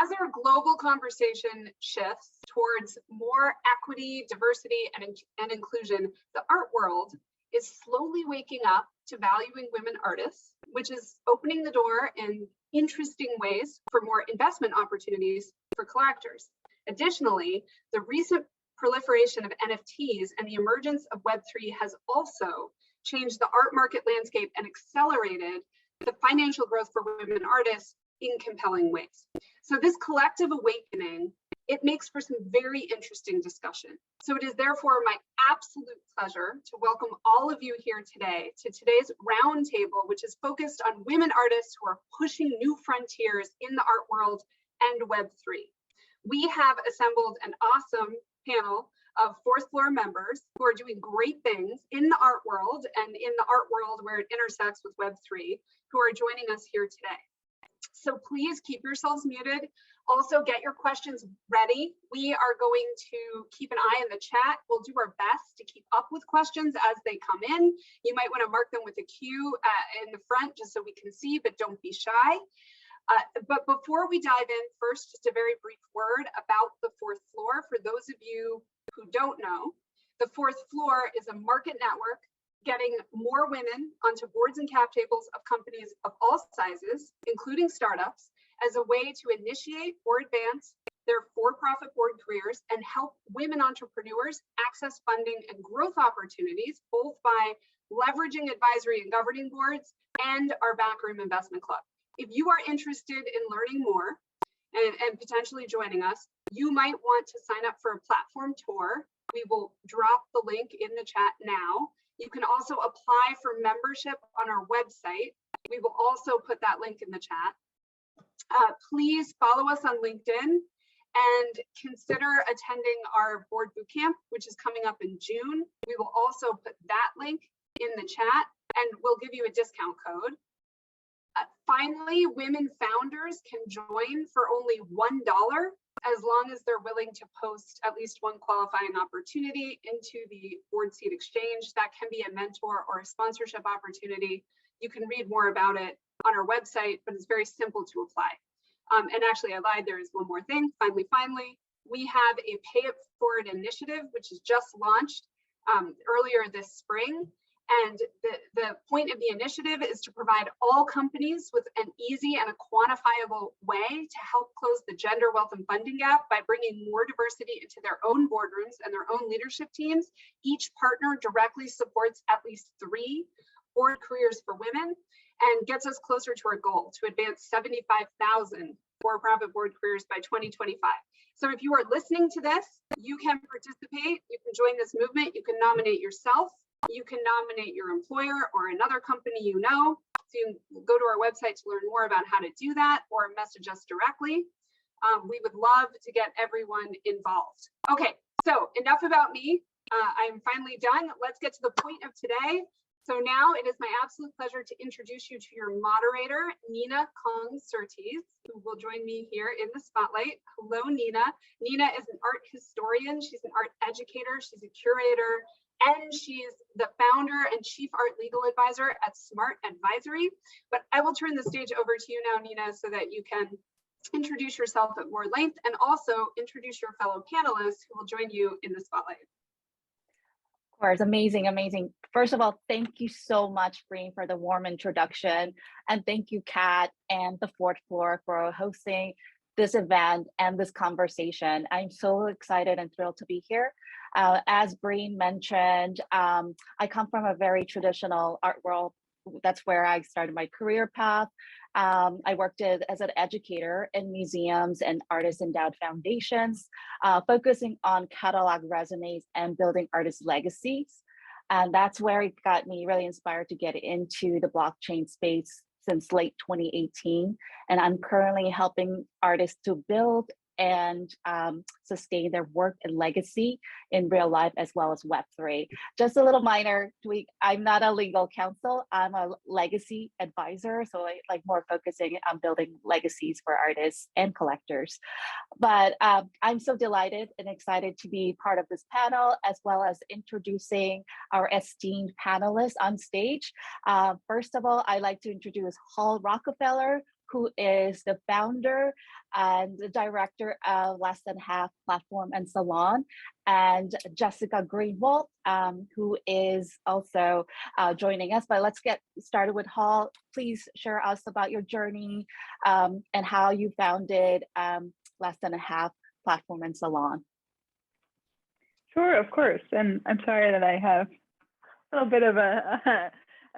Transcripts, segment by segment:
As our global conversation shifts towards more equity, diversity, and inclusion, the art world is slowly waking up to valuing women artists, which is opening the door in interesting ways for more investment opportunities for collectors. Additionally, the recent proliferation of NFTs and the emergence of Web3 has also changed the art market landscape and accelerated the financial growth for women artists in compelling ways. So this collective awakening, it makes for some very interesting discussion. So it is therefore my absolute pleasure to welcome all of you here today to today's roundtable, which is focused on women artists who are pushing new frontiers in the art world and Web3. We have assembled an awesome panel of fourth floor members who are doing great things in the art world and in the art world where it intersects with Web3, who are joining us here today. So please keep yourselves muted. Also get your questions ready. We are going to keep an eye on the chat. We'll do our best to keep up with questions as they come in. You might want to mark them with a Q in the front just so we can see, but don't be shy. But before we dive in, first, just a very brief word about the fourth floor. For those of you who don't know, the fourth floor is a market network getting more women onto boards and cap tables of companies of all sizes, including startups, as a way to initiate or advance their for-profit board careers and help women entrepreneurs access funding and growth opportunities, both by leveraging advisory and governing boards and our backroom investment club. If you are interested in learning more and potentially joining us, you might want to sign up for a platform tour. We will drop the link in the chat now. You can also apply for membership on our website. We will also put that link in the chat. Please follow us on LinkedIn and consider attending our board bootcamp, which is coming up in June. We will also put that link in the chat and we'll give you a discount code. Finally, women founders can join for only $1 as long as they're willing to post at least one qualifying opportunity into the board seat exchange. That can be a mentor or a sponsorship opportunity. You can read more about it on our website, but it's very simple to apply. And actually, I lied, there is one more thing. Finally, we have a Pay It Forward initiative, which is just launched earlier this spring. And the point of the initiative is to provide all companies with an easy and a quantifiable way to help close the gender, wealth, and funding gap by bringing more diversity into their own boardrooms and their own leadership teams. Each partner directly supports at least 3 board careers for women and gets us closer to our goal to advance 75,000 for-profit board careers by 2025. So if you are listening to this, you can participate, you can join this movement, you can nominate yourself, you can nominate your employer or another company you know. So you can go to our website to learn more about how to do that or message us directly. We would love to get everyone involved. Okay, so enough about me. I'm finally done. Let's get to the point of today. So now it is my absolute pleasure to introduce you to your moderator, Nina Kong-Surtees, who will join me here in the spotlight. Hello, Nina. Nina is an art historian. She's an art educator. She's a curator. And she's the founder and chief art legal advisor at Smart Advisory. But I will turn the stage over to you now, Nina, so that you can introduce yourself at more length and also introduce your fellow panelists who will join you in the spotlight. Of course, amazing. First of all, thank you so much, Breen, for the warm introduction. And thank you, Kat and the fourth floor for hosting this event and this conversation. I'm so excited and thrilled to be here. As Breen mentioned, I come from a very traditional art world. That's where I started my career path. I worked as an educator in museums and artist endowed foundations, focusing on catalog resumes and building artist legacies. And that's where it got me really inspired to get into the blockchain space since late 2018. And I'm currently helping artists to build and sustain their work and legacy in real life as well as Web3. Just a little minor tweak, I'm not a legal counsel, I'm a legacy advisor, so I like more focusing on building legacies for artists and collectors. But I'm so delighted and excited to be part of this panel, as well as introducing our esteemed panelists on stage. First of all, I'd like to introduce Hall Rockefeller, who is the founder and the director of Less Than Half Platform and Salon, and Jessica Greenwalt, who is also joining us. But let's get started with Hall. Please share us about your journey and how you founded Less Than a Half Platform and Salon. Sure, of course. And I'm sorry that I have a little bit of a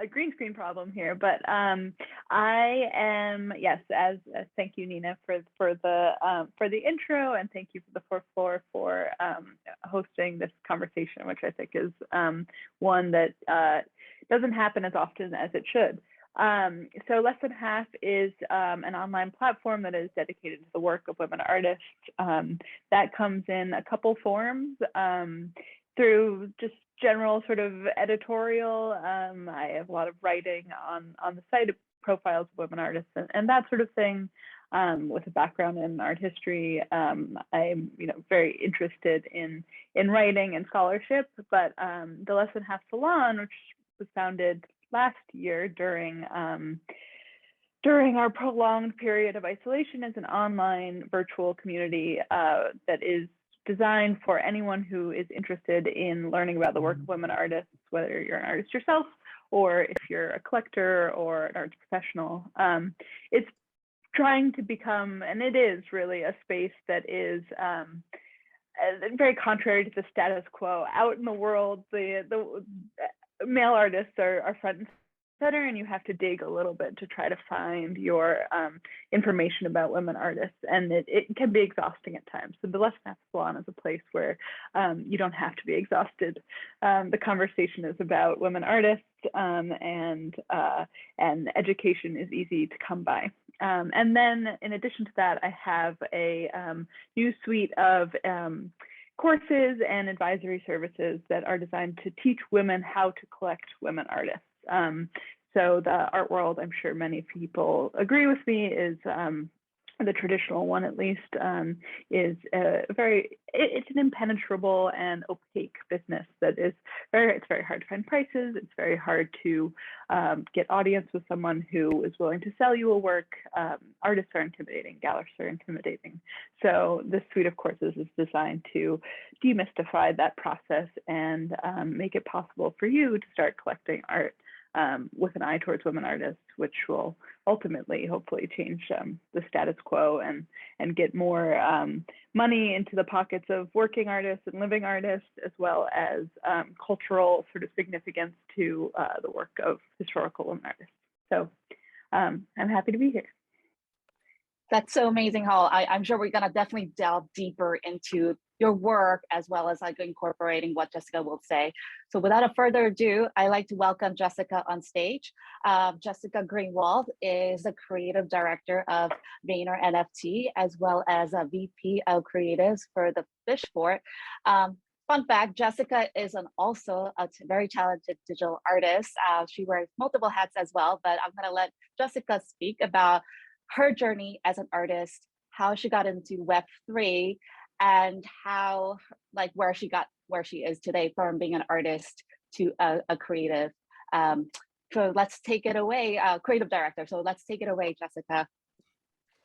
green screen problem here, but I am, yes, as thank you, Nina, for the intro, and thank you for the fourth floor for hosting this conversation, which I think is one that doesn't happen as often as it should. So Less Than Half is an online platform that is dedicated to the work of women artists. That comes in a couple forms, through just general sort of editorial. I have a lot of writing on the site of profiles of women artists and that sort of thing. With a background in art history, I'm very interested in writing and scholarship. But the Less Than Half Salon, which was founded last year during our prolonged period of isolation, is an online virtual community that is designed for anyone who is interested in learning about the work of women artists, whether you're an artist yourself or if you're a collector or an arts professional. It's trying to become, and it is really, a space that is very contrary to the status quo. Out in the world, the male artists are front and center, and you have to dig a little bit to try to find your information about women artists, and it can be exhausting at times. So the Less Than Half Salon is a place where you don't have to be exhausted. The conversation is about women artists, and education is easy to come by. And then in addition to that, I have a new suite of courses and advisory services that are designed to teach women how to collect women artists. So the art world, I'm sure many people agree with me, is the traditional one, at least, is it's an impenetrable and opaque business that is it's very hard to find prices. It's very hard to get audience with someone who is willing to sell you a work. Artists are intimidating, galleries are intimidating. So this suite of courses is designed to demystify that process and make it possible for you to start collecting art with an eye towards women artists, which will ultimately, hopefully, change the status quo and get more money into the pockets of working artists and living artists, as well as cultural sort of significance to the work of historical women artists. So I'm happy to be here. That's so amazing, Hall. I'm sure we're gonna definitely delve deeper into your work, as well as like incorporating what Jessica will say. So without a further ado, I'd like to welcome Jessica on stage. Jessica Greenwalt is the creative director of VaynerNFT, as well as a VP of creatives for the PhishFort. Fun fact, Jessica is also a very talented digital artist. She wears multiple hats as well, but I'm gonna let Jessica speak about her journey as an artist, how she got into Web3, and how, like, where she is today from being an artist to a creative. So let's take it away, creative director. So let's take it away, Jessica.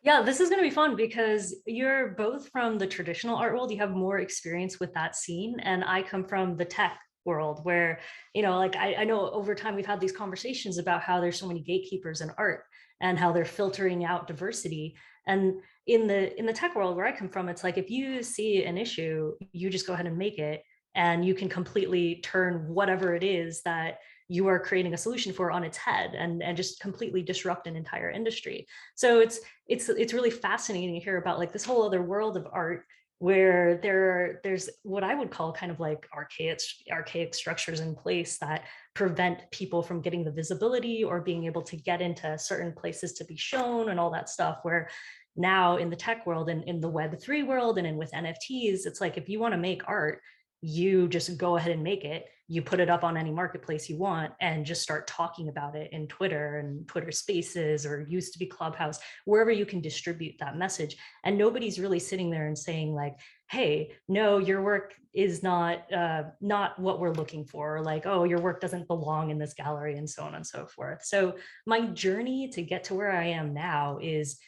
Yeah, this is going to be fun because you're both from the traditional art world. You have more experience with that scene, and I come from the tech world where, like I know over time we've had these conversations about how there's so many gatekeepers in art and how they're filtering out diversity. And in the tech world where I come from, it's like, if you see an issue, you just go ahead and make it, and you can completely turn whatever it is that you are creating a solution for on its head and just completely disrupt an entire industry. So it's really fascinating to hear about like this whole other world of art where there's what I would call kind of like archaic structures in place that prevent people from getting the visibility or being able to get into certain places to be shown and all that stuff. Where now in the tech world and in the Web3 world and with NFTs, it's like, if you want to make art, you just go ahead and make it. You put it up on any marketplace you want and just start talking about it in Twitter and Twitter Spaces, or used to be Clubhouse, wherever you can distribute that message. And nobody's really sitting there and saying like, hey, no, your work is not what we're looking for, or like, oh, your work doesn't belong in this gallery, and so on and so forth. So my journey to get to where I am now is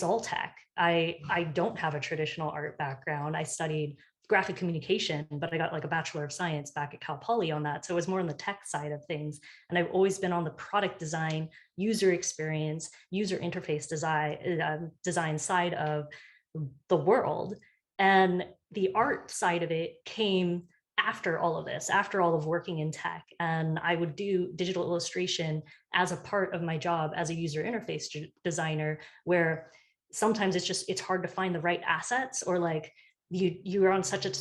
all tech. I don't have a traditional art background. I studied graphic communication, but I got like a Bachelor of Science back at Cal Poly on that. So it was more on the tech side of things. And I've always been on the product design, user experience, user interface design side of the world. And the art side of it came after all of this, after all of working in tech. And I would do digital illustration as a part of my job as a user interface designer, where sometimes it's hard to find the right assets, or like you're on such a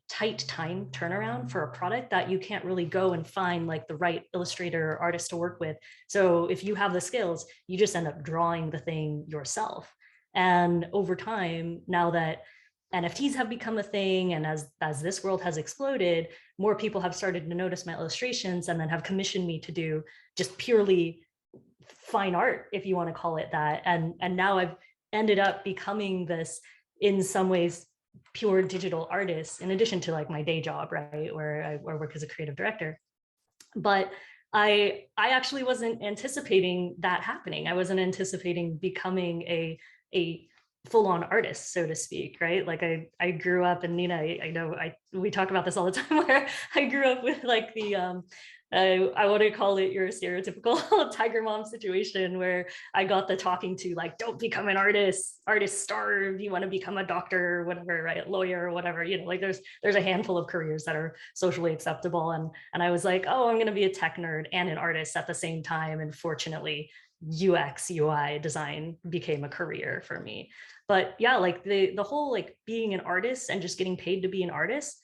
tight time turnaround for a product that you can't really go and find like the right illustrator or artist to work with. So if you have the skills, you just end up drawing the thing yourself. And over time, now that NFTs have become a thing, and as this world has exploded, more people have started to notice my illustrations and then have commissioned me to do just purely fine art, if you want to call it that. And now I've ended up becoming this, in some ways, pure digital artist, in addition to like my day job, right, where I work as a creative director. But I actually wasn't anticipating that happening. I wasn't anticipating becoming a full-on artist, so to speak, right? Like I grew up, and Nina, I know we talk about this all the time, where I grew up with like the I want to call it your stereotypical tiger mom situation, where I got the talking to like, don't become an artist, artists starve, you want to become a doctor or whatever, right, lawyer or whatever, you know, like there's a handful of careers that are socially acceptable, and I was like, oh, I'm going to be a tech nerd and an artist at the same time, and fortunately UX UI design became a career for me. But yeah, like the whole like being an artist and just getting paid to be an artist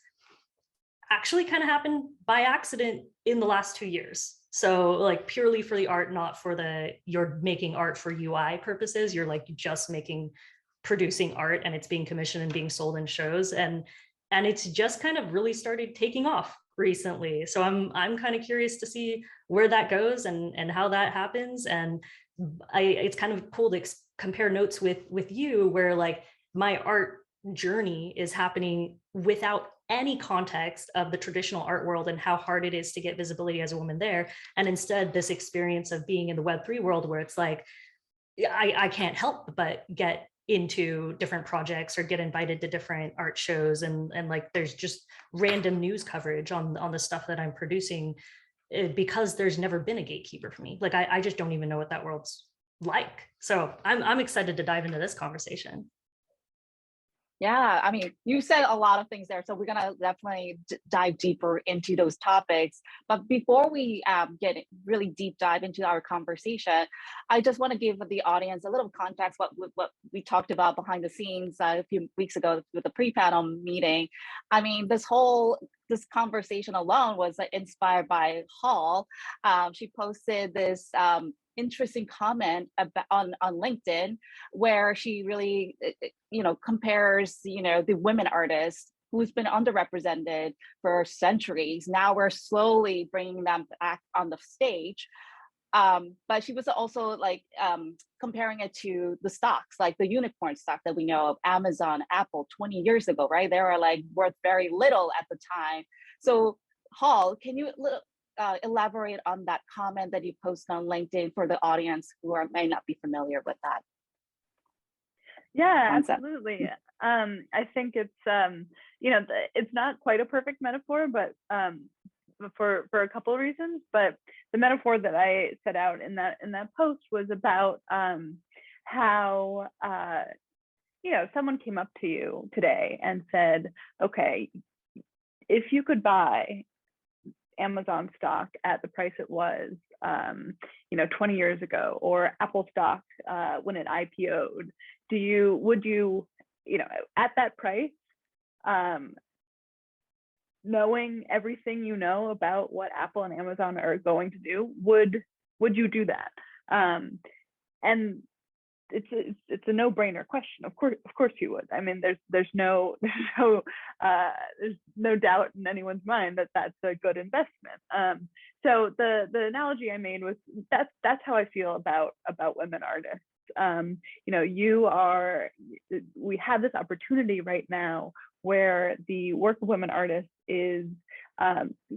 actually kind of happened by accident in the last 2 years. So like purely for the art, not for you're making art for UI purposes. You're like just producing art, and it's being commissioned and being sold in shows. And it's just kind of really started taking off recently. So I'm kind of curious to see where that goes and how that happens. And it's kind of cool to compare notes with you, where like my art journey is happening without any context of the traditional art world and how hard it is to get visibility as a woman there. And instead, this experience of being in the Web3 world, where it's like, I can't help but get into different projects or get invited to different art shows. And like, there's just random news coverage on the stuff that I'm producing, because there's never been a gatekeeper for me. Like, I just don't even know what that world's like. So I'm excited to dive into this conversation. Yeah, I mean, you said a lot of things there, so we're gonna definitely dive deeper into those topics. But before we get really deep dive into our conversation, I just want to give the audience a little context what we talked about behind the scenes a few weeks ago with the pre-panel meeting. I mean, this conversation alone was inspired by Hall. She posted this interesting comment on LinkedIn, where she really compares the women artists who's been underrepresented for centuries. Now we're slowly bringing them back on the stage. But she was also like comparing it to the stocks, like the unicorn stock that we know of, Amazon, Apple, 20 years ago, right? They were like worth very little at the time. So Hall, can you elaborate on that comment that you posted on LinkedIn for the audience who may not be familiar with that? Yeah, concept? Absolutely. I think it's it's not quite a perfect metaphor, but for a couple of reasons. But the metaphor that I set out in that post was about how someone came up to you today and said, okay, if you could buy Amazon stock at the price it was 20 years ago, or Apple stock when it IPO'd, would you at that price, knowing everything you know about what Apple and Amazon are going to do, would you do that? And it's a no-brainer question. Of course you would. I mean, there's no doubt in anyone's mind that that's a good investment. So the analogy I made was that's how I feel about women artists. We have this opportunity right now where the work of women artists is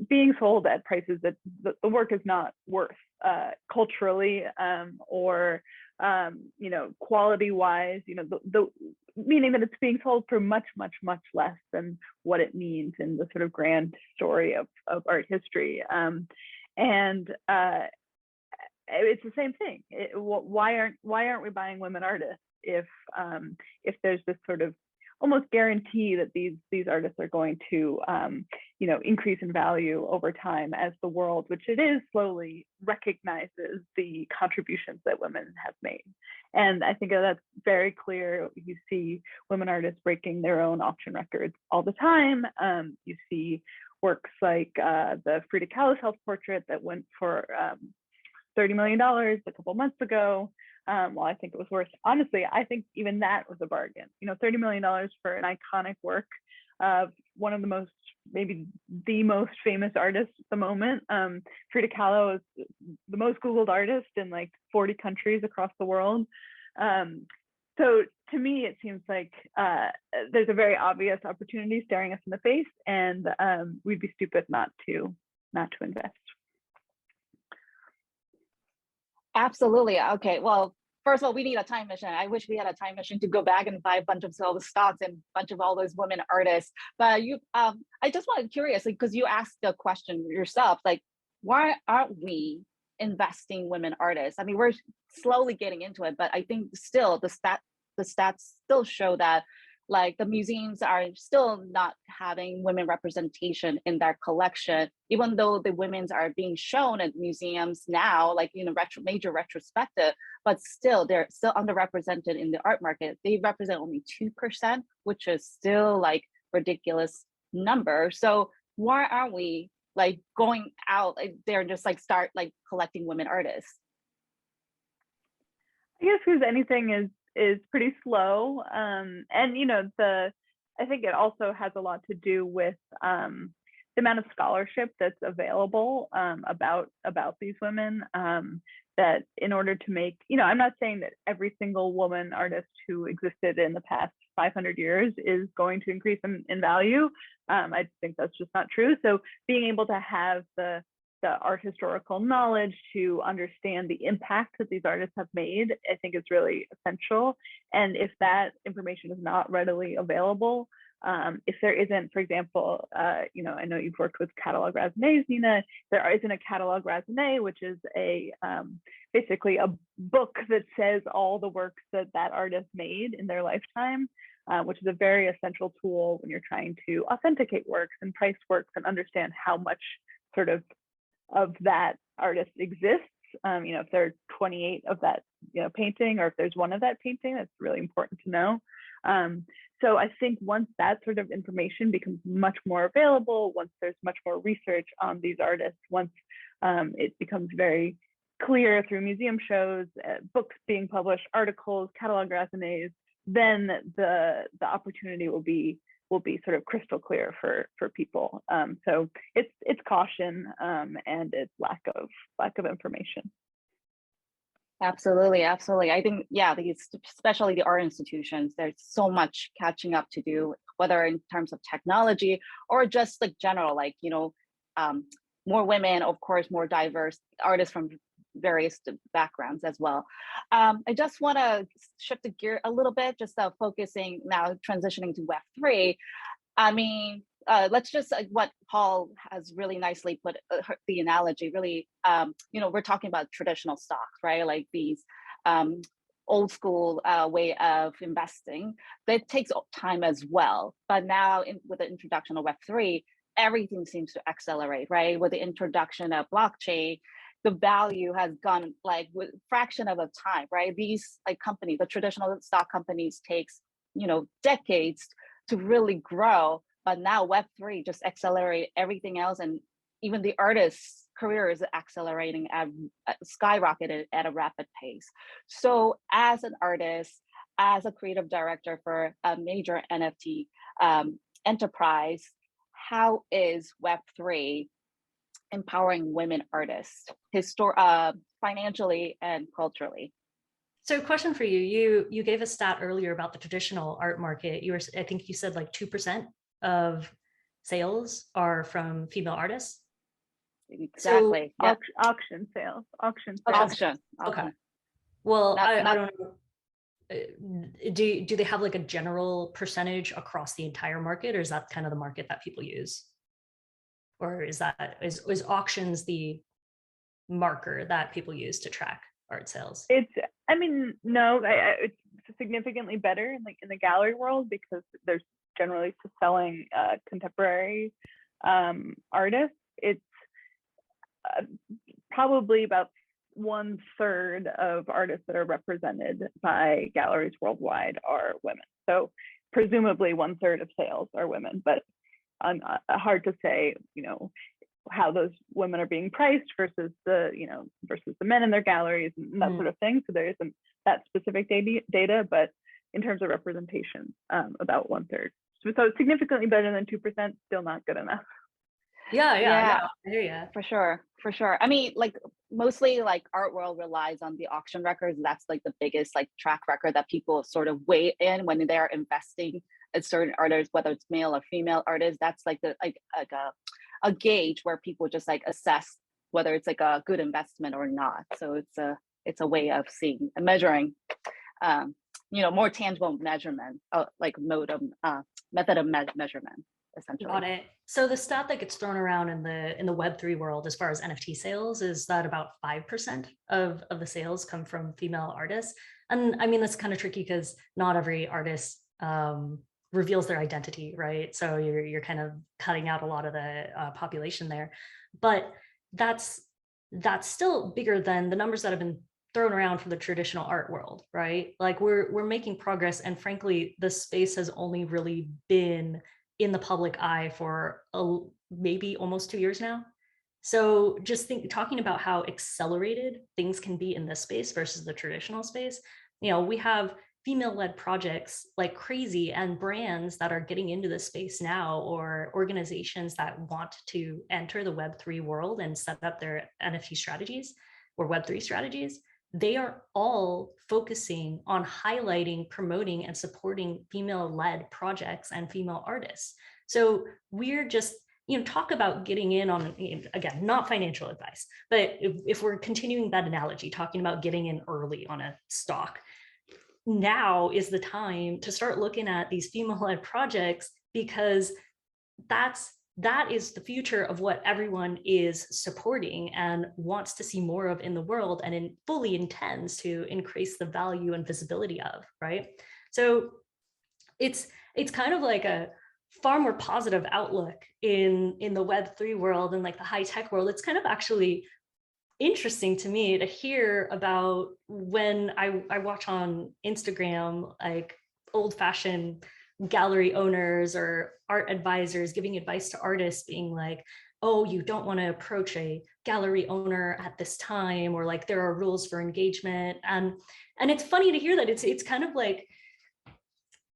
being sold at prices that the work is not worth culturally or quality wise, the meaning that it's being sold for much less than what it means in the sort of grand story of art history. And it's the same thing. Why aren't we buying women artists if there's this sort of almost guarantee that these artists are going to increase in value over time as the world, which it is, slowly recognizes the contributions that women have made. And I think that's very clear. You see women artists breaking their own auction records all the time. You see works like the Frida Kahlo self-portrait that went for $30 million a couple months ago. Well, I think it was worth, honestly, I think even that was a bargain. $30 million for an iconic work of one of the most, maybe the most famous artists at the moment. Frida Kahlo is the most Googled artist in like 40 countries across the world. So to me, it seems like there's a very obvious opportunity staring us in the face, and we'd be stupid not to invest. Absolutely. Okay. Well, first of all, we need a time machine. I wish we had a time machine to go back and buy a bunch of all the stocks and a bunch of all those women artists. But I just wanted curious, because you asked the question yourself, like, why aren't we investing women artists? I mean, we're slowly getting into it, but I think still the stats still show that like the museums are still not having women representation in their collection, even though the women's are being shown at museums now, like major retrospective, but still they're still underrepresented in the art market. They represent only 2%, which is still like ridiculous number. So why aren't we like going out there and just like start like collecting women artists? I guess because anything is pretty slow, and I think it also has a lot to do with the amount of scholarship that's available about these women. That in order to make, I'm not saying that every single woman artist who existed in the past 500 years is going to increase in value. I think that's just not true. So being able to have the art historical knowledge to understand the impact that these artists have made, I think is really essential. And if that information is not readily available, if there isn't, for example, I know you've worked with catalog raisonnés, Nina, there isn't a catalog raisonné, which is basically a book that says all the works that artist made in their lifetime, which is a very essential tool when you're trying to authenticate works and price works and understand how much sort of that artist exists. If there are 28 of that painting, or if there's one of that painting, that's really important to know. So I think once that sort of information becomes much more available, once there's much more research on these artists, once it becomes very clear through museum shows, books being published, articles, catalog raisonnés, then the opportunity will be sort of crystal clear for people. So it's caution and it's lack of information. Absolutely. I think, especially the art institutions, there's so much catching up to do, whether in terms of technology or just like general, like, more women, of course, more diverse artists from various backgrounds as well. I just want to shift the gear a little bit, just focusing now, transitioning to Web3. I mean, let's just what Paul has really nicely put the analogy. Really, we're talking about traditional stocks, right? Like these old school way of investing. That takes time as well. But now, with the introduction of Web3, everything seems to accelerate, right? With the introduction of blockchain, the value has gone like with fraction of a time, right? These like companies, the traditional stock companies takes, decades to really grow, but now Web3 just accelerate everything else. And even the artists career is accelerating at skyrocketed at a rapid pace. So as an artist, as a creative director for a major NFT enterprise, how is Web3 empowering women artists, financially and culturally? So question for you, you gave a stat earlier about the traditional art market. I think you said like 2% of sales are from female artists. Exactly. So, auction sales. Okay. Well, I don't know. Do they have like a general percentage across the entire market, or is that kind of the market that people use? Or is auctions the marker that people use to track art sales? No, it's significantly better in the gallery world, because there's generally selling contemporary artists. It's probably about 1/3 of artists that are represented by galleries worldwide are women. So presumably 1/3 of sales are women, but hard to say, how those women are being priced versus the men in their galleries and that sort of thing. So there isn't that specific data, but in terms of representation, about 1/3. So it's significantly better than 2%, still not good enough. Yeah, no, I hear you. For sure. I mean, like mostly like art world relies on the auction records. That's like the biggest like track record that people sort of weigh in when they're investing in certain artists, whether it's male or female artists. That's like a gauge where people just like assess whether it's like a good investment or not. So it's a way of seeing and measuring, more tangible measurement, like method of measurement. Essentially. Got it. So the stat that gets thrown around in the Web3 world as far as NFT sales is that about 5% of the sales come from female artists. And I mean, that's kind of tricky because not every artist reveals their identity, right? So you're kind of cutting out a lot of the population there. But that's still bigger than the numbers that have been thrown around for the traditional art world, right? Like we're making progress, and frankly, the space has only really been in the public eye for maybe almost 2 years now. So just talking about how accelerated things can be in this space versus the traditional space, we have female-led projects like crazy and brands that are getting into this space now, or organizations that want to enter the Web3 world and set up their NFT strategies or Web3 strategies. They are all focusing on highlighting, promoting, and supporting female-led projects and female artists. So we're just, talk about getting in on, again, not financial advice, but if we're continuing that analogy, talking about getting in early on a stock, now is the time to start looking at these female-led projects, because that is the future of what everyone is supporting and wants to see more of in the world, and fully intends to increase the value and visibility of, right? So it's kind of like a far more positive outlook in the Web3 world and like the high tech world. It's kind of actually interesting to me to hear about when I watch on Instagram, like old fashioned gallery owners or art advisors giving advice to artists, being like, oh, you don't want to approach a gallery owner at this time, or like there are rules for engagement. And it's funny to hear that. It's kind of like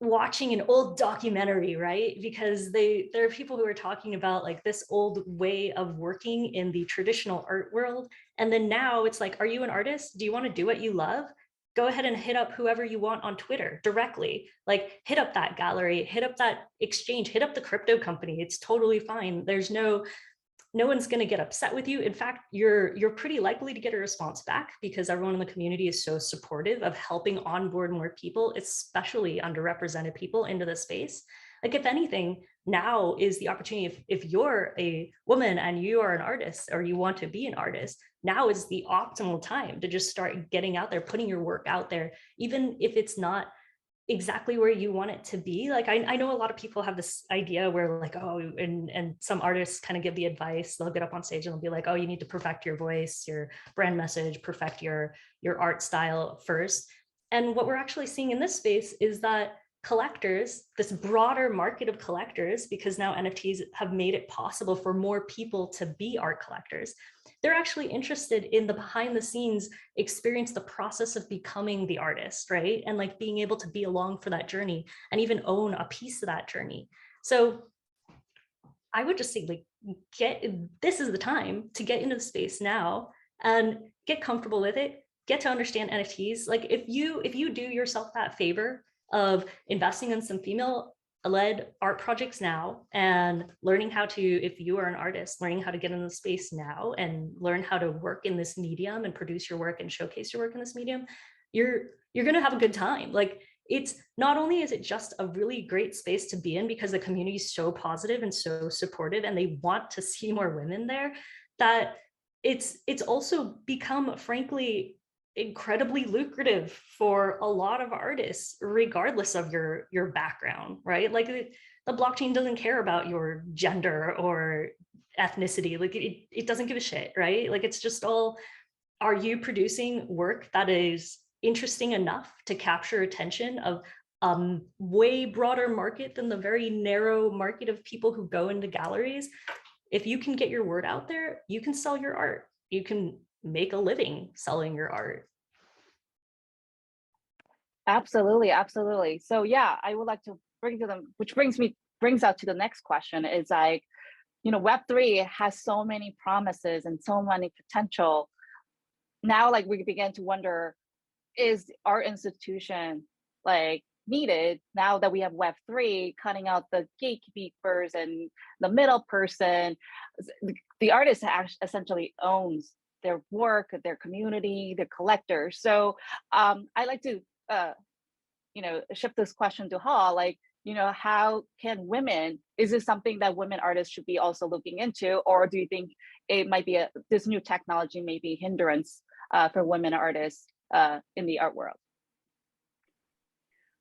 watching an old documentary, right? Because there are people who are talking about like this old way of working in the traditional art world. And then now it's like, are you an artist? Do you want to do what you love? Go ahead and hit up whoever you want on Twitter directly. Like hit up that gallery, hit up that exchange, hit up the crypto company. It's totally fine. There's no one's going to get upset with you. In fact, you're pretty likely to get a response back, because everyone in the community is so supportive of helping onboard more people, especially underrepresented people, into the space. Like if anything, now is the opportunity. If you're a woman and you are an artist, or you want to be an artist, now is the optimal time to just start getting out there, putting your work out there, even if it's not exactly where you want it to be. Like I know a lot of people have this idea where like, oh, and some artists kind of give the advice, they'll get up on stage and they'll be like, oh, you need to perfect your voice, your brand message, perfect your art style first. And what we're actually seeing in this space is that collectors, this broader market of collectors, because now NFTs have made it possible for more people to be art collectors, they're actually interested in the behind the scenes experience, the process of becoming the artist, right? And like being able to be along for that journey and even own a piece of that journey. So I would just say, like, this is the time to get into the space now and get comfortable with it, get to understand NFTs. Like if you do yourself that favor of investing in some female-led art projects now and learning how to, if you are an artist, learning how to get in the space now and learn how to work in this medium and produce your work and showcase your work in this medium, you're going to have a good time. Like it's not only is it just a really great space to be in because the community is so positive and so supportive and they want to see more women there, that it's also become, frankly, incredibly lucrative for a lot of artists, regardless of your background, right? Like the blockchain doesn't care about your gender or ethnicity. Like it doesn't give a shit, right? Like it's just all, are you producing work that is interesting enough to capture attention of way broader market than the very narrow market of people who go into galleries? If you can get your word out there, you can sell your art. You can make a living selling your art. Absolutely, absolutely. So yeah, I would like to bring to them, which brings out to the next question is like, Web3 has so many promises and so many potential. Now, like we begin to wonder, is our institution like needed now that we have Web3 cutting out the gatekeepers and the middle person? The artist essentially owns their work, their community, their collectors. So I like to shift this question to Hall, like, how can women, is this something that women artists should be also looking into, or do you think it might be this new technology may be a hindrance for women artists in the art world?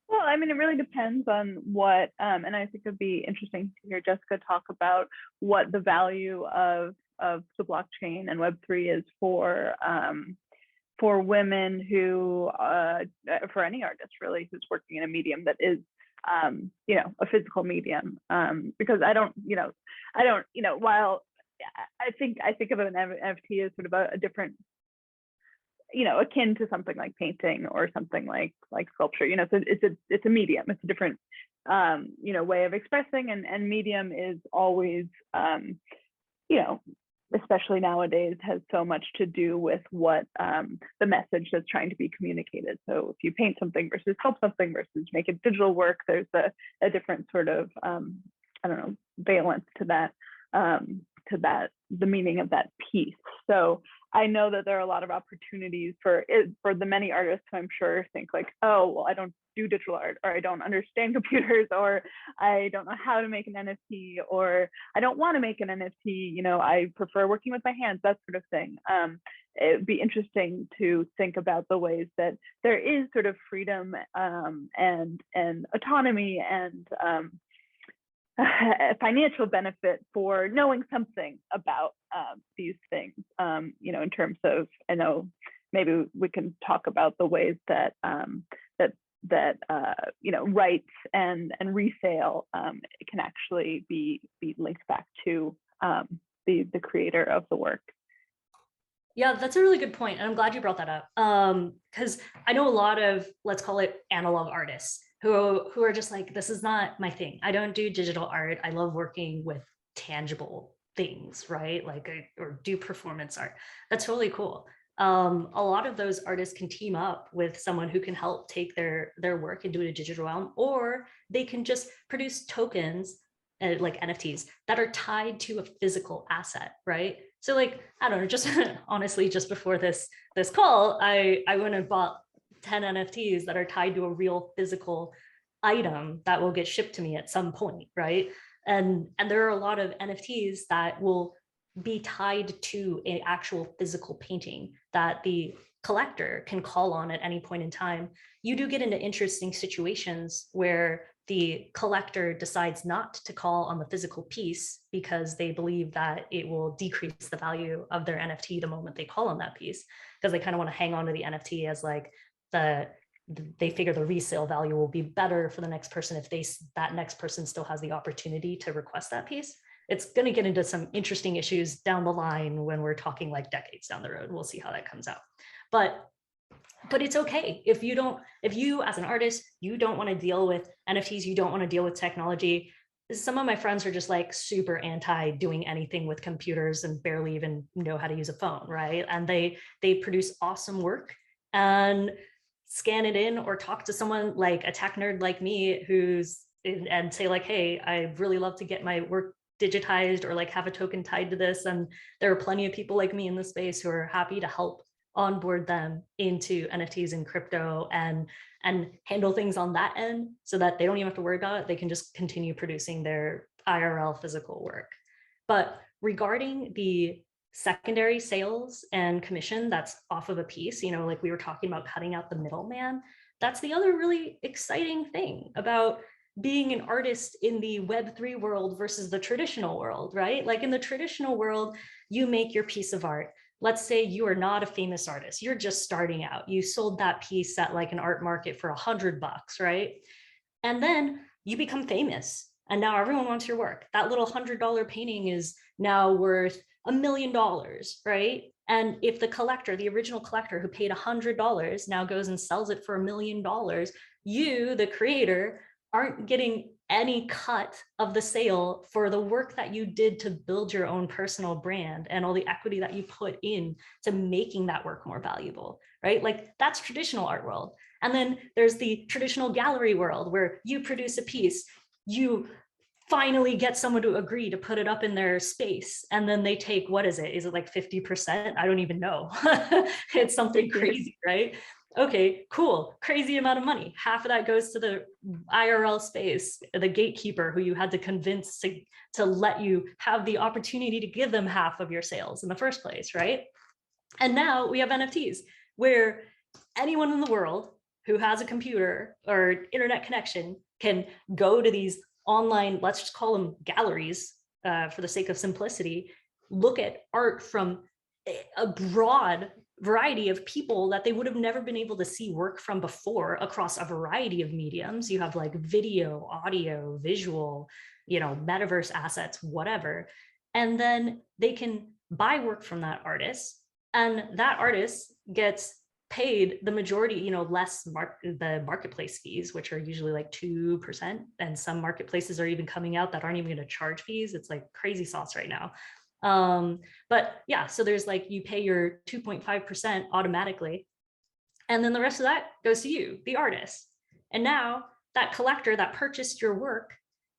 Well, I mean, it really depends on what, and I think it'd be interesting to hear Jessica talk about what the value of the blockchain and Web3 is for women who, for any artist really, who's working in a medium that is, a physical medium. Because while I think of an NFT as sort of a different, akin to something like painting or something like sculpture, so it's a medium, it's a different, way of expressing, and medium is always, especially nowadays, has so much to do with what the message that's trying to be communicated. So if you paint something versus sculpt something versus make a digital work, there's a different sort of, valence to that, the meaning of that piece. So I know that there are a lot of opportunities for the many artists who I'm sure think like, oh, well, I don't do digital art, or I don't understand computers, or I don't know how to make an NFT, or I don't want to make an NFT, I prefer working with my hands, that sort of thing. It'd be interesting to think about the ways that there is sort of freedom and autonomy and a financial benefit for knowing something about these things, in terms of, I know maybe we can talk about the ways that rights and resale can actually be linked back to the creator of the work. Yeah, that's a really good point. And I'm glad you brought that up. Because I know a lot of, let's call it analog artists who are just like, this is not my thing. I don't do digital art. I love working with tangible things, right? Like, or do performance art. That's totally cool. A lot of those artists can team up with someone who can help take their work and do it in a digital realm, or they can just produce tokens like NFTs that are tied to a physical asset, right? So like, I don't know, just honestly, just before this call, I went and bought 10 NFTs that are tied to a real physical item that will get shipped to me at some point, right? And there are a lot of NFTs that will be tied to an actual physical painting that the collector can call on at any point in time. You do get into interesting situations where the collector decides not to call on the physical piece because they believe that it will decrease the value of their NFT the moment they call on that piece, because they kind of want to hang on to the NFT as like the they figure the resale value will be better for the next person if that next person still has the opportunity to request that piece. It's going to get into some interesting issues down the line when we're talking like decades down the road. We'll see how that comes out. But it's okay if you as an artist, you don't want to deal with NFTs, you don't want to deal with technology. Some of my friends are just like super anti doing anything with computers and barely even know how to use a phone, right? And they produce awesome work and scan it in or talk to someone like a tech nerd like me and say like, hey, I really love to get my work digitized or like have a token tied to this. And there are plenty of people like me in the space who are happy to help onboard them into NFTs and crypto and handle things on that end so that they don't even have to worry about it. They can just continue producing their IRL physical work. But regarding the secondary sales and commission that's off of a piece, like we were talking about cutting out the middleman, that's the other really exciting thing about being an artist in the Web3 world versus the traditional world, right? Like in the traditional world, you make your piece of art. Let's say you are not a famous artist, you're just starting out. You sold that piece at like an art market for $100, right? And then you become famous and now everyone wants your work. That little $100 painting is now worth $1 million, right? And if the original collector who paid $100 now goes and sells it for $1 million, you, the creator, aren't getting any cut of the sale for the work that you did to build your own personal brand and all the equity that you put in to making that work more valuable, right? Like that's traditional art world. And then there's the traditional gallery world where you produce a piece, you finally get someone to agree to put it up in their space. And then they take, what is it? Is it like 50%? I don't even know. It's something crazy, right? Okay, cool, crazy amount of money. Half of that goes to the IRL space, the gatekeeper who you had to convince to let you have the opportunity to give them half of your sales in the first place, right? And now we have NFTs where anyone in the world who has a computer or internet connection can go to these online, let's just call them galleries for the sake of simplicity, look at art from a broad variety of people that they would have never been able to see work from before across a variety of mediums. You have like video, audio, visual, metaverse assets, whatever. And then they can buy work from that artist, and that artist gets paid the majority, less the marketplace fees, which are usually like 2%. And some marketplaces are even coming out that aren't even going to charge fees. It's like crazy sauce right now. But yeah, so there's like, you pay your 2.5% automatically. And then the rest of that goes to you, the artist. And now that collector that purchased your work,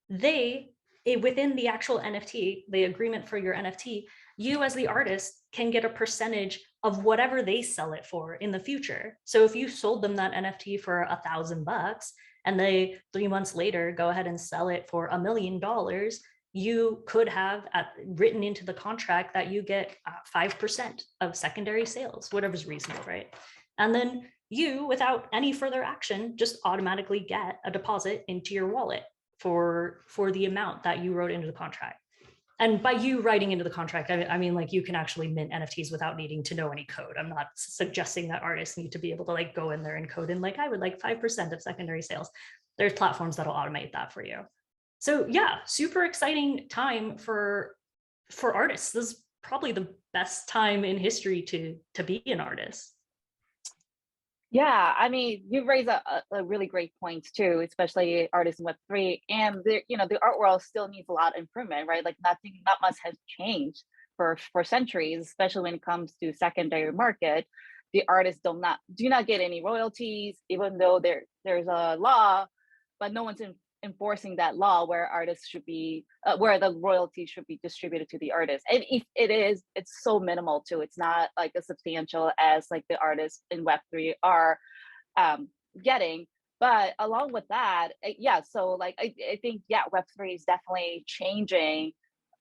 within the actual NFT, the agreement for your NFT, you as the artist can get a percentage of whatever they sell it for in the future. So if you sold them that NFT for $1,000 and they 3 months later go ahead and sell it for $1 million, you could have written into the contract that you get 5% of secondary sales, whatever's reasonable, right? And then you, without any further action, just automatically get a deposit into your wallet for the amount that you wrote into the contract. And by you writing into the contract, I mean like you can actually mint NFTs without needing to know any code. I'm not suggesting that artists need to be able to like go in there and code in like, I would like 5% of secondary sales. There's platforms that'll automate that for you. So yeah, super exciting time for artists. This is probably the best time in history to be an artist. Yeah, I mean, you raise a really great point too, especially artists in Web3, and the art world still needs a lot of improvement, right? Like not much has changed for centuries, especially when it comes to secondary market. The artists do not get any royalties, even though there's a law, but no one's enforcing that law where artists should be where the royalties should be distributed to the artist. And if it is, it's so minimal too. It's not like as substantial as like the artists in Web3 are getting. But along with that, yeah, so like I think Web3 is definitely changing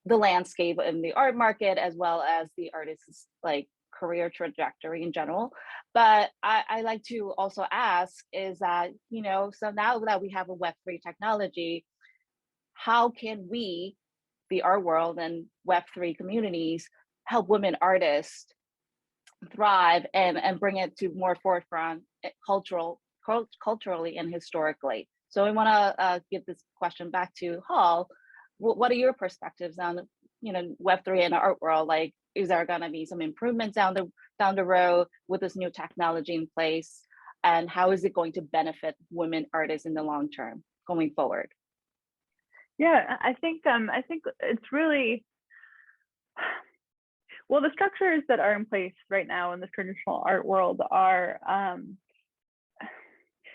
the landscape in the art market as well as the artist's like career trajectory in general. But I like to also ask is that, so now that we have a Web3 technology, how can we, the art world and Web3 communities, help women artists thrive and bring it to more forefront cultural culturally and historically. So I want to give this question back to Hall. What are your perspectives on, Web3 and the art world? Like, is there going to be some improvements down the road with this new technology in place? And how is it going to benefit women artists in the long term going forward? Yeah, I think it's really, well, the structures that are in place right now in the traditional art world are,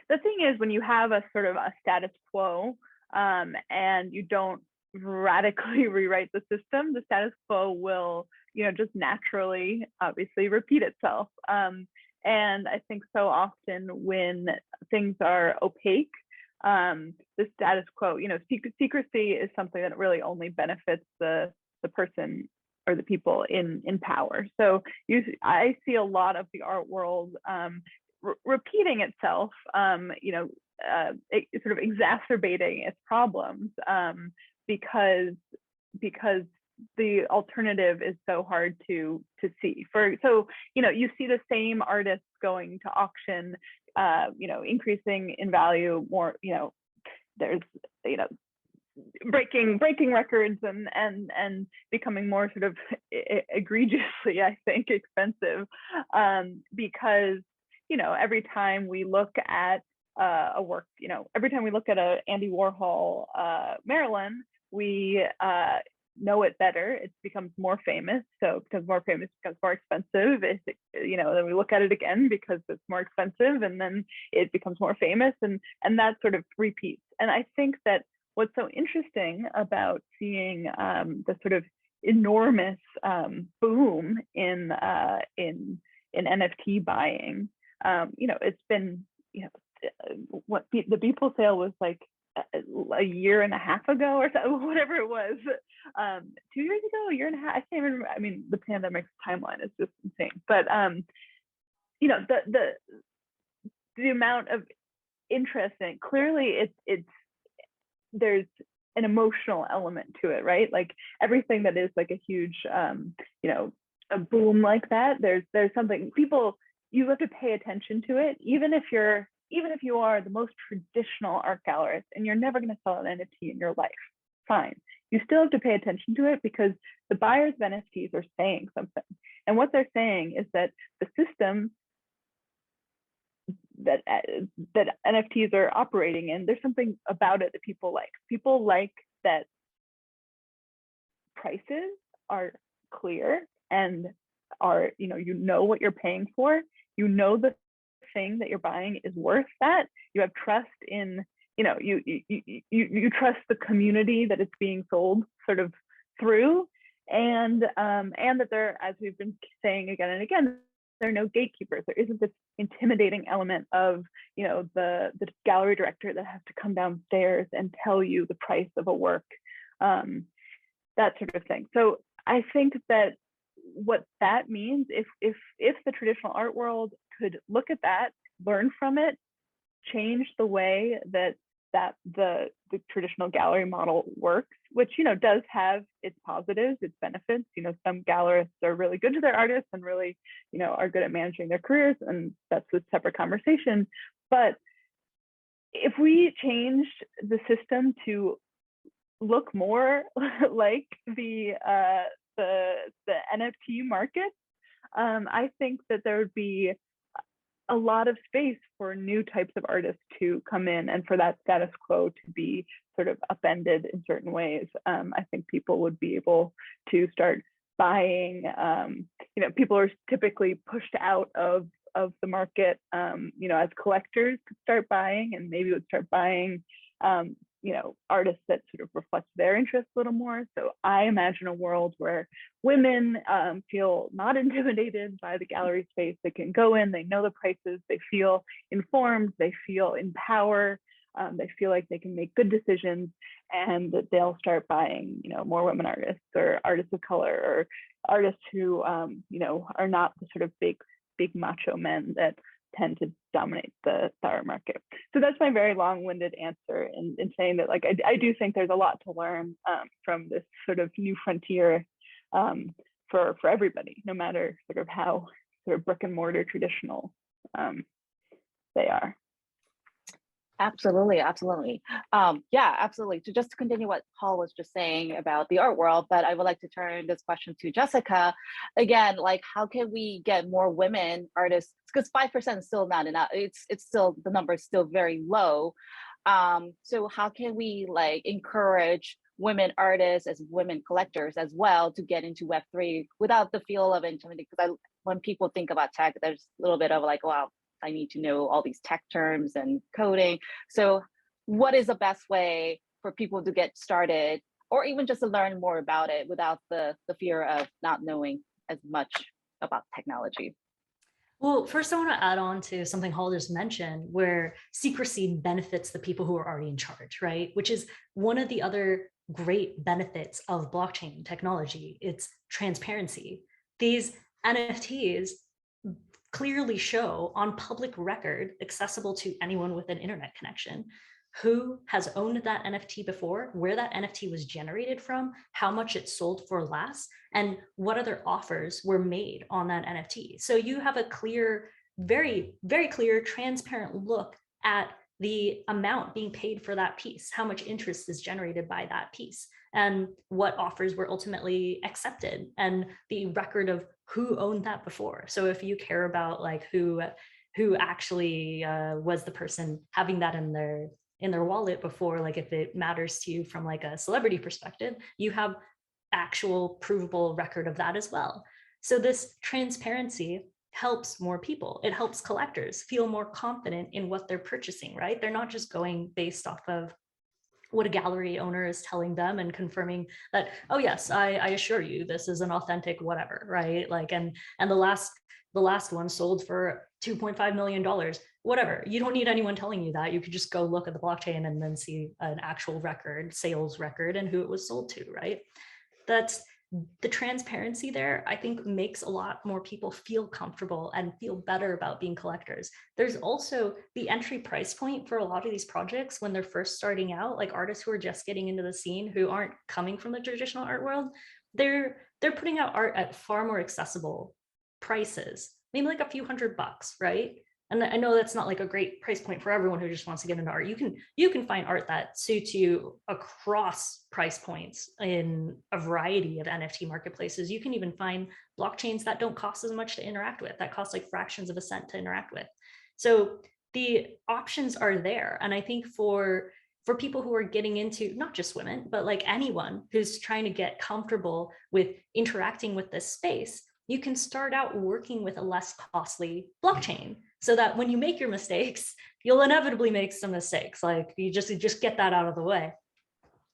the thing is, when you have a sort of a status quo, and you don't radically rewrite the system, the status quo will, just naturally, obviously, repeat itself. And I think so often when things are opaque, the status quo, secrecy is something that really only benefits the person or the people in power. So I see a lot of the art world repeating itself, sort of exacerbating its problems, because the alternative is so hard to see. So you see the same artists going to auction, increasing in value more. There's breaking records and becoming more sort of egregiously, I think, expensive, because every time we look at a work, every time we look at a Andy Warhol Marilyn, we know it better. It becomes more famous. So it becomes more famous, becomes more expensive. Then we look at it again because it's more expensive, and then it becomes more famous, and that sort of repeats. And I think that what's so interesting about seeing the sort of enormous boom in NFT buying, it's been, what the Beeple sale was like a year and a half ago or so, whatever it was, 2 years ago, a year and a half. I can't even remember. I mean, the pandemic timeline is just insane. But the amount of interest in it, clearly it's there's an emotional element to it, right? Like everything that is like a huge a boom like that, there's something, people, you have to pay attention to it, even if you are the most traditional art gallerist and you're never going to sell an NFT in your life, fine. You still have to pay attention to it because the buyers of NFTs are saying something. And what they're saying is that the system that NFTs are operating in, there's something about it that people like. People like that prices are clear and are, what you're paying for. The thing that you're buying is worth that. You have trust in, you trust the community that it's being sold sort of through, and that there, as we've been saying again and again, there are no gatekeepers. There isn't this intimidating element of, the gallery director that has to come downstairs and tell you the price of a work, that sort of thing. So I think that what that means, if the traditional art world could look at that, learn from it, change the way that the traditional gallery model works, which does have its positives, its benefits. Some gallerists are really good to their artists and really are good at managing their careers, and that's a separate conversation. But if we changed the system to look more like the NFT market, I think that there would be a lot of space for new types of artists to come in and for that status quo to be sort of upended in certain ways. I think people would be able to start buying, people are typically pushed out of the market, as collectors could start buying, and maybe would start buying, artists that sort of reflect their interests a little more. So I imagine a world where women feel not intimidated by the gallery space. They can go in, they know the prices, they feel informed, they feel in power, they feel like they can make good decisions, and that they'll start buying, more women artists or artists of color or artists who, are not the sort of big macho men that tend to dominate the art market. So that's my very long-winded answer in saying that, like, I do think there's a lot to learn from this sort of new frontier for everybody, no matter sort of how sort of brick and mortar traditional they are. Absolutely, absolutely. Yeah, absolutely. So just to continue what Paul was just saying about the art world, but I would like to turn this question to Jessica. Again, like how can we get more women artists? Because 5% is still not enough. It's still, the number is still very low. So how can we like encourage women artists as women collectors as well to get into Web3 without the feel of intimidating? Because when people think about tech, there's a little bit of like, wow, I need to know all these tech terms and coding. So what is the best way for people to get started or even just to learn more about it without the fear of not knowing as much about technology? Well, first, I want to add on to something Hall just mentioned, where secrecy benefits the people who are already in charge, right? Which is one of the other great benefits of blockchain technology. It's transparency. These NFTs clearly show on public record, accessible to anyone with an internet connection, who has owned that NFT before, where that NFT was generated from, how much it sold for last, and what other offers were made on that NFT. So you have a clear, very, very clear, transparent look at the amount being paid for that piece, how much interest is generated by that piece, and what offers were ultimately accepted, and the record of who owned that before. So if you care about like who actually was the person having that in their wallet before, like if it matters to you from like a celebrity perspective, you have actual provable record of that as well. So this transparency helps more people. It helps collectors feel more confident in what they're purchasing, right? They're not just going based off of what a gallery owner is telling them and confirming that, oh yes, I assure you this is an authentic whatever, right? Like, and the last one sold for $2.5 million, whatever. You don't need anyone telling you that. You could just go look at the blockchain and then see an actual record, sales record, and who it was sold to, right? That's the transparency there, I think, makes a lot more people feel comfortable and feel better about being collectors. There's also the entry price point for a lot of these projects when they're first starting out, like artists who are just getting into the scene, who aren't coming from the traditional art world. They're putting out art at far more accessible prices, maybe like a few $100, right? And I know that's not like a great price point for everyone who just wants to get into art. You can find art that suits you across price points in a variety of NFT marketplaces. You can even find blockchains that don't cost as much to interact with, that cost like fractions of a cent to interact with. So the options are there. And I think for people who are getting into, not just women, but like anyone who's trying to get comfortable with interacting with this space, you can start out working with a less costly blockchain, so that when you make your mistakes, you'll inevitably make some mistakes. Like you just get that out of the way.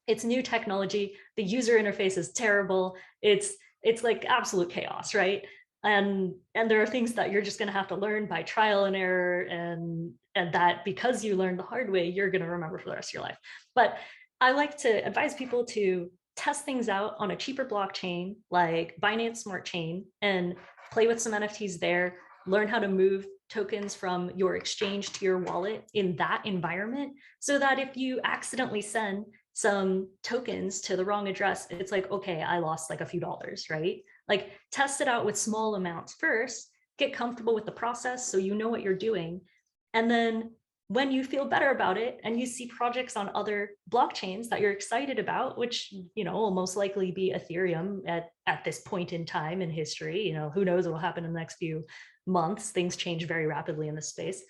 It's new technology. The user interface is terrible. It's like absolute chaos, right? And there are things that you're just going to have to learn by trial and error, and that because you learned the hard way, you're going to remember for the rest of your life. But I like to advise people to test things out on a cheaper blockchain like Binance Smart Chain and play with some NFTs there, learn how to move tokens from your exchange to your wallet in that environment, so that if you accidentally send some tokens to the wrong address, it's like, okay, I lost like a few dollars, right? Like test it out with small amounts first, get comfortable with the process so you know what you're doing. And then when you feel better about it and you see projects on other blockchains that you're excited about, which, you know, will most likely be Ethereum at this point in time in history, you know, who knows what will happen in the next few months. Things change very rapidly in this space.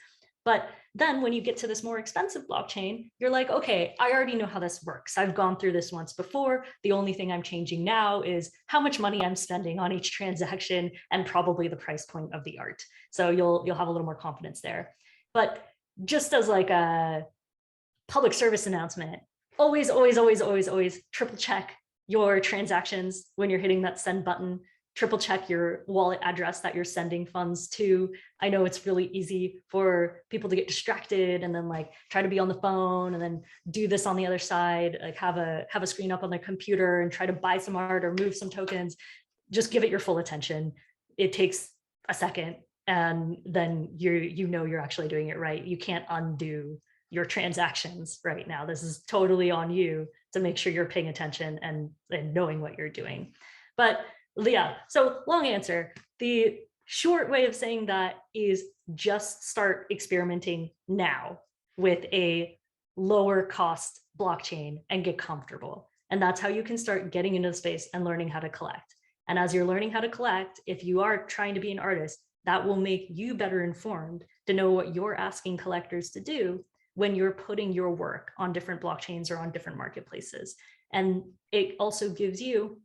But then when you get to this more expensive blockchain, you're like, okay, I already know how this works. I've gone through this once before. The only thing I'm changing now is how much money I'm spending on each transaction and probably the price point of the art. So you'll have a little more confidence there. But just as like a public service announcement, always triple check your transactions when you're hitting that send button. Triple check your wallet address that you're sending funds to. I know it's really easy for people to get distracted and then like try to be on the phone and then do this on the other side, like have a screen up on their computer and try to buy some art or move some tokens. Just give it your full attention. It takes a second, and then you know you're actually doing it right. You can't undo your transactions right now. This is totally on you to make sure you're paying attention and knowing what you're doing. But yeah, so long answer. The short way of saying that is just start experimenting now. with a lower cost blockchain and get comfortable. And that's how you can start getting into the space and learning how to collect. And as you're learning how to collect, if you are trying to be an artist, that will make you better informed to know what you're asking collectors to do when you're putting your work on different blockchains or on different marketplaces. And it also gives you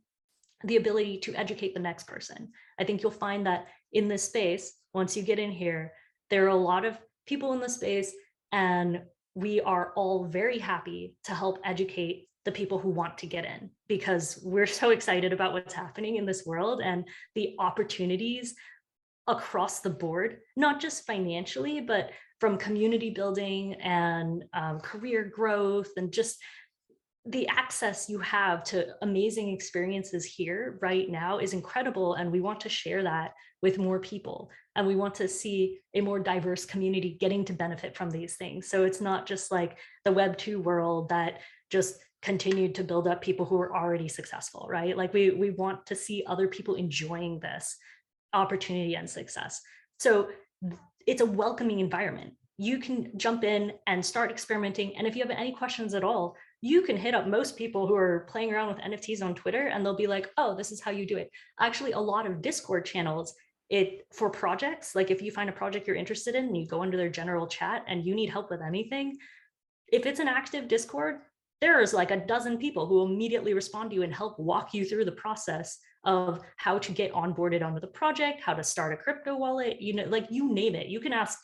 the ability to educate the next person. I think you'll find that in this space, once you get in here, there are a lot of people in the space, and we are all very happy to help educate the people who want to get in, because we're so excited about what's happening in this world and the opportunities across the board, not just financially, but from community building and career growth, and just the access you have to amazing experiences here right now is incredible. And we want to share that with more people. And we want to see a more diverse community getting to benefit from these things. So it's not just like the Web2 world that just continued to build up people who are already successful, right? Like we want to see other people enjoying this opportunity and success. So it's a welcoming environment. You can jump in and start experimenting. And if you have any questions at all, you can hit up most people who are playing around with NFTs on Twitter, and they'll be like, oh, this is how you do it. Actually, a lot of Discord channels, for projects, like if you find a project you're interested in and you go under their general chat and you need help with anything, if it's an active Discord, there's like a dozen people who will immediately respond to you and help walk you through the process of how to get onboarded onto the project, how to start a crypto wallet, like you name it. You can ask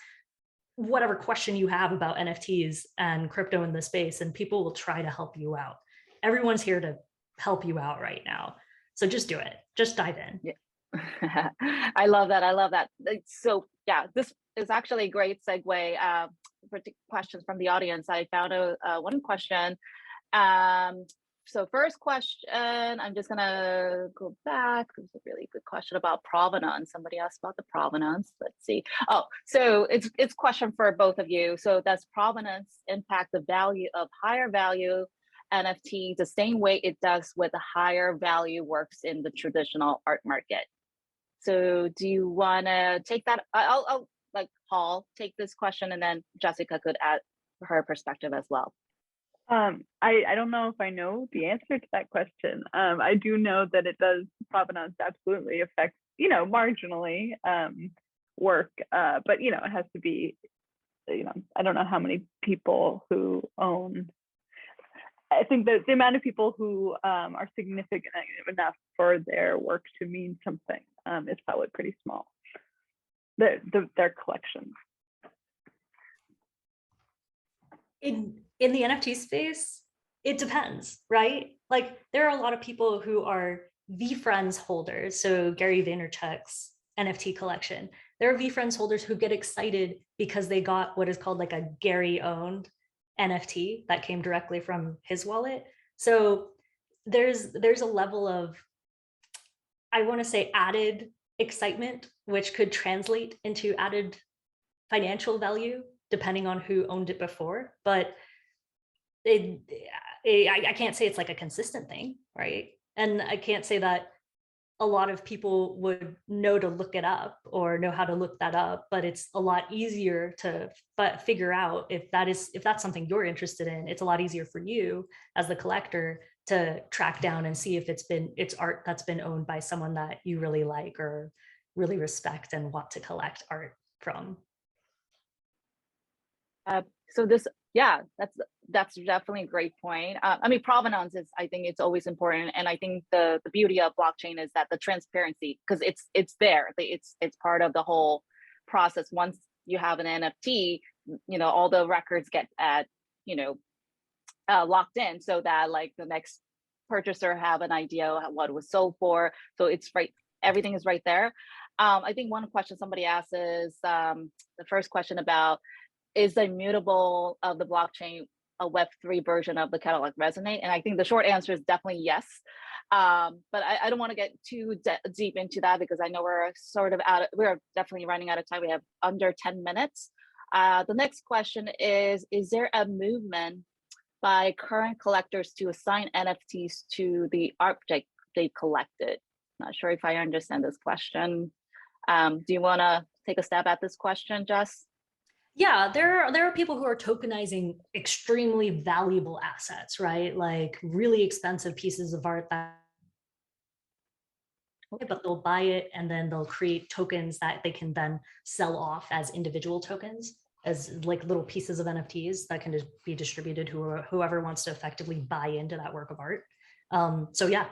whatever question you have about NFTs and crypto in the space, and people will try to help you out. Everyone's here to help you out right now. So just do it. Just dive in. Yeah. I love that. I love that. So yeah, this is actually a great segue for questions from the audience. I found one question. So first question, I'm just gonna go back. It was a really good question about provenance. Somebody asked about the provenance. Let's see. Oh, so it's a question for both of you. So does provenance impact the value of higher value NFTs the same way it does with the higher value works in the traditional art market? So do you wanna take that? I'll like Paul take this question, and then Jessica could add her perspective as well. I don't know if I know the answer to that question. I do know that it does, provenance absolutely affects, marginally work, but, it has to be, I don't know how many people who own, I think that the amount of people who are significant enough for their work to mean something is probably pretty small, their collections. In the NFT space, it depends, right? Like there are a lot of people who are VFriends holders. So Gary Vaynerchuk's NFT collection. There are VFriends holders who get excited because they got what is called like a Gary owned NFT that came directly from his wallet. So there's a level of, I want to say, added excitement, which could translate into added financial value depending on who owned it before. But I can't say it's like a consistent thing, right? And I can't say that a lot of people would know to look it up or know how to look that up, but it's a lot easier to figure out if that's something you're interested in. It's a lot easier for you as the collector to track down and see if it's art that's been owned by someone that you really like or really respect and want to collect art from. So this, yeah, that's definitely a great point. I mean, provenance is, I think it's always important, and I think the beauty of blockchain is that the transparency, because it's there, it's part of the whole process. Once you have an NFT, all the records get locked in, so that like the next purchaser have an idea what it was sold for. So it's right, everything is right there. I think one question somebody asked is the first question about, is the immutable of the blockchain a Web3 version of the catalog resonate? And I think the short answer is definitely yes. But I don't want to get too deep into that, because I know we're definitely running out of time. We have under 10 minutes. The next question is there a movement by current collectors to assign NFTs to the object they collected? Not sure if I understand this question. Do you want to take a stab at this question, Jess? Yeah, there are people who are tokenizing extremely valuable assets, right? Like really expensive pieces of art that, but they'll buy it and then they'll create tokens that they can then sell off as individual tokens, as like little pieces of NFTs that can just be distributed to whoever wants to effectively buy into that work of art. So yeah.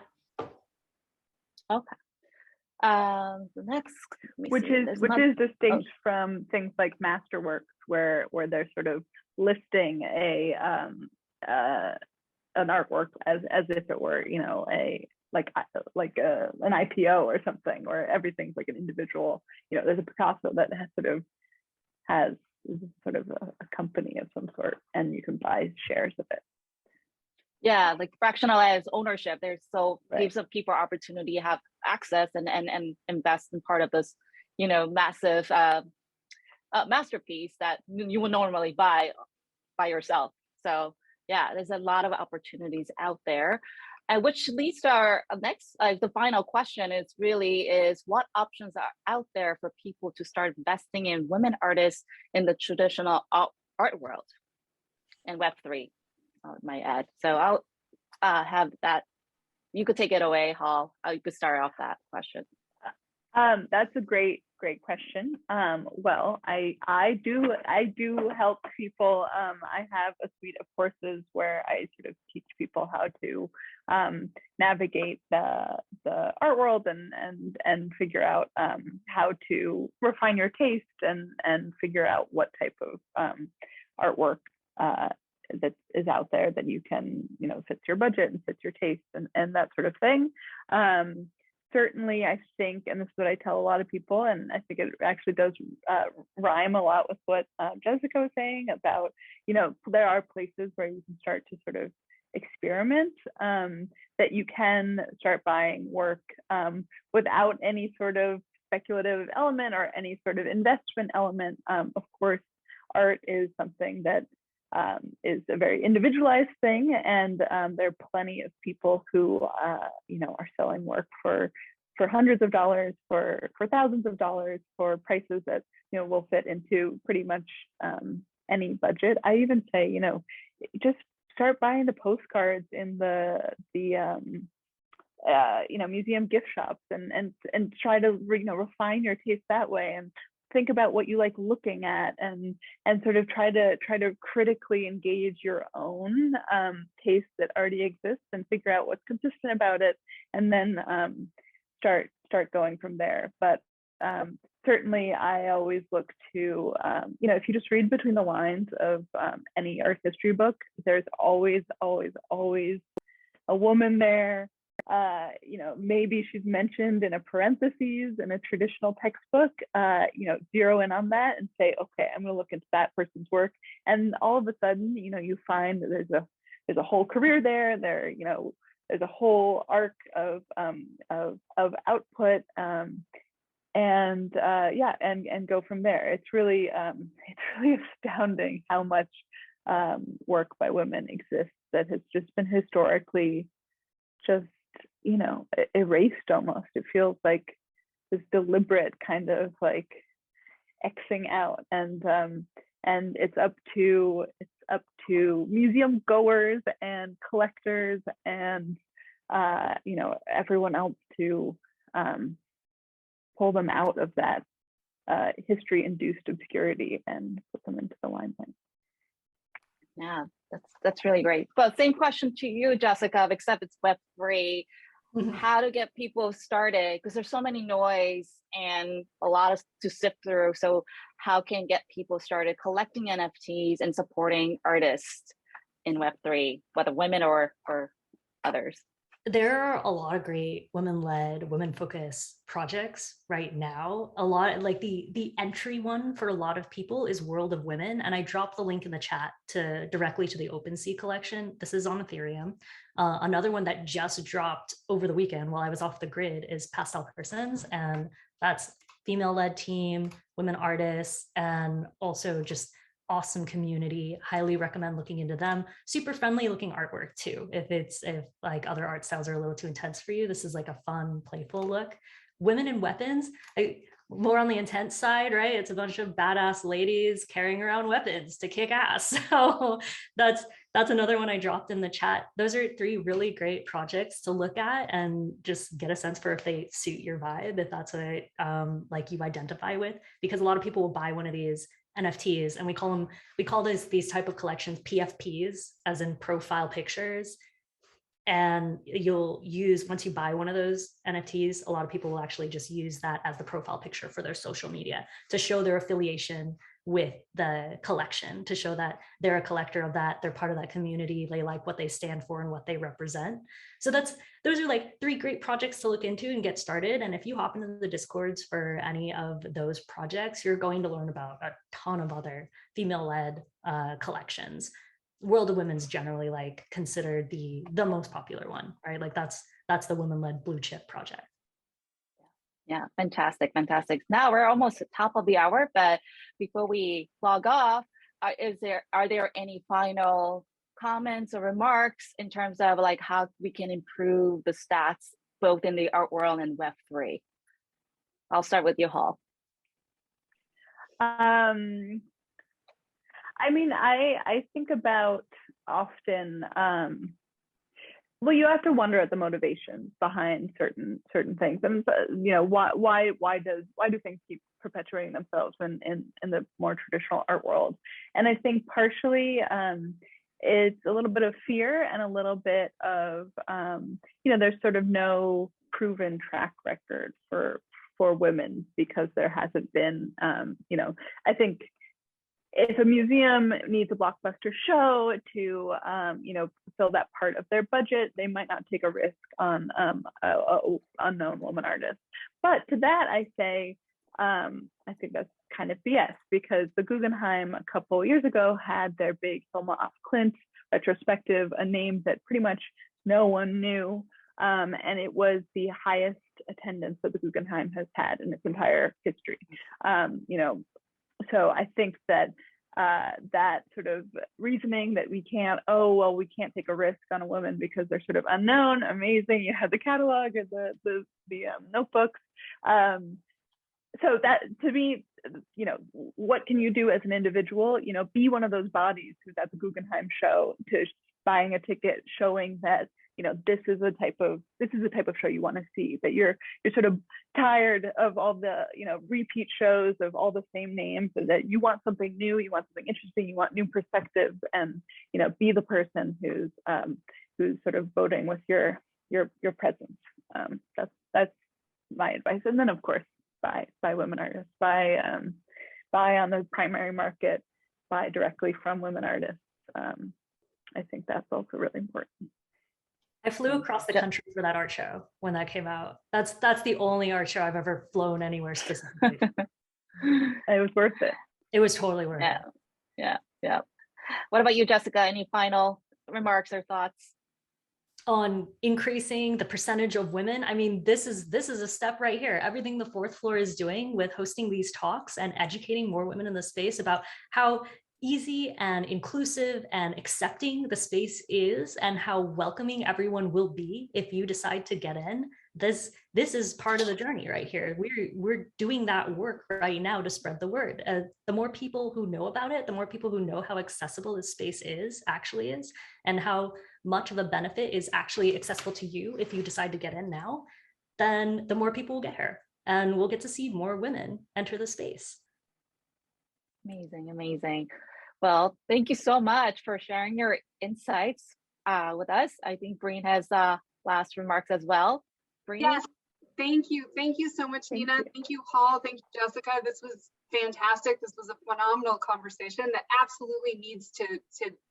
Okay. The next, which is distinct from things like masterworks, where they're sort of listing an artwork as if it were, you know, an IPO or something, where everything's like an individual. You know, there's a Picasso that has sort of a company of some sort, and you can buy shares of it. Yeah, like fractionalized ownership. There's gives people opportunity to have access and invest in part of this, you know, massive masterpiece that you would normally buy by yourself. So yeah, there's a lot of opportunities out there. And which leads to our next, the final question is what options are out there for people to start investing in women artists in the traditional art world and Web3, I might add. So I'll have that. You could take it away, Hall. You could start off that question. That's a great question. Well, I do help people. I have a suite of courses where I sort of teach people how to navigate the art world and figure out how to refine your taste and figure out what type of artwork that is out there that you can, you know, fits your budget and fits your taste and that sort of thing. Certainly, I think, and this is what I tell a lot of people, and I think it actually does rhyme a lot with what Jessica was saying about, you know, there are places where you can start to sort of experiment, that you can start buying work without any sort of speculative element or any sort of investment element. Of course, art is something that is a very individualized thing, and there are plenty of people who you know, are selling work for hundreds of dollars, for thousands of dollars, for prices that, you know, will fit into pretty much any budget. I even say, you know, just start buying the postcards in the you know, museum gift shops and try to, you know, refine your taste that way, and think about what you like looking at, and sort of try to critically engage your own taste that already exists and figure out what's consistent about it, and then start going from there. But certainly I always look to, you know, if you just read between the lines of any art history book, there's always a woman there. You know, maybe she's mentioned in a parentheses in a traditional textbook. You know, zero in on that and say, okay, I'm going to look into that person's work, and all of a sudden, you know, you find that there's a whole career there. You know, there's a whole arc of output, and go from there. It's really astounding how much work by women exists that has just been historically just, you know, erased almost. It feels like this deliberate kind of like Xing out, and it's up to museum goers and collectors and you know, everyone else to pull them out of that history-induced obscurity and put them into the limelight. Yeah, that's really great. But same question to you, Jessica, except it's Web3. How to get people started, because there's so many noise and a lot to sift through. So how can get people started collecting NFTs and supporting artists in Web3, whether women or others? There are a lot of great women-led, women-focused projects right now. A lot, like the entry one for a lot of people is World of Women, and I dropped the link in the chat directly to the OpenSea collection. This is on Ethereum. Another one that just dropped over the weekend while I was off the grid is Pastel Persons, and that's female-led team, women artists, and also just awesome community. Highly recommend looking into them. Super friendly looking artwork too. If like other art styles are a little too intense for you, this is like a fun, playful look. Women in Weapons, more on the intense side, right? It's a bunch of badass ladies carrying around weapons to kick ass. So that's another one I dropped in the chat. Those are 3 really great projects to look at and just get a sense for if they suit your vibe, if that's what like you identify with, because a lot of people will buy one of these NFTs, and we call these type of collections PFPs, as in profile pictures. And you'll use, once you buy one of those NFTs, a lot of people will actually just use that as the profile picture for their social media to show their affiliation with the collection, to show that they're a collector of that, they're part of that community, they like what they stand for and what they represent. So those are like 3 great projects to look into and get started. And if you hop into the Discords for any of those projects, you're going to learn about a ton of other female-led collections. World of Women's generally like considered the most popular one, right? Like that's the women-led blue chip project. Yeah, fantastic. Now we're almost at the top of the hour, but before we log off, are there any final comments or remarks in terms of like how we can improve the stats both in the art world and Web3? I'll start with you, Hall. I mean, I think about often, well, you have to wonder at the motivations behind certain things, and you know, why do things keep perpetuating themselves in the more traditional art world? And I think partially it's a little bit of fear and a little bit of you know, there's sort of no proven track record for women because there hasn't been you know, I think if a museum needs a blockbuster show to, you know, fill that part of their budget, they might not take a risk on a unknown woman artist. But to that, I say, I think that's kind of BS, because the Guggenheim a couple of years ago had their big Selma off Clint retrospective, a name that pretty much no one knew. And it was the highest attendance that the Guggenheim has had in its entire history. You know, so I think that that sort of reasoning that we can't take a risk on a woman because they're sort of unknown, amazing. You have the catalog and the notebooks. So that, to me, you know, what can you do as an individual? You know, be one of those bodies who's at the Guggenheim show, to buying a ticket, showing that, you know, this is the type of show you want to see, that you're sort of tired of all the, you know, repeat shows of all the same names, so that you want something new, you want something interesting, you want new perspectives, and, you know, be the person who's sort of voting with your presence. That's my advice. And then of course, buy women artists, buy on the primary market, buy directly from women artists. I think that's also really important. I flew across the country for that art show when that came out. That's the only art show I've ever flown anywhere specifically. It was worth it. It was totally worth it. Yeah. What about you, Jessica? Any final remarks or thoughts on increasing the percentage of women? I mean, this is a step right here. Everything the fourth floor is doing with hosting these talks and educating more women in the space about how easy and inclusive and accepting the space is, and how welcoming everyone will be if you decide to get in. This is part of the journey right here. We're doing that work right now to spread the word. The more people who know about it, the more people who know how accessible this space actually is, and how much of a benefit is actually accessible to you if you decide to get in now, then the more people will get here, and we'll get to see more women enter the space. Amazing. Well, thank you so much for sharing your insights with us. I think Breen has last remarks as well. Breen? Yes, thank you so much, Nina. Thank you, Hall. Thank you, Jessica. This was fantastic. This was a phenomenal conversation that absolutely needs to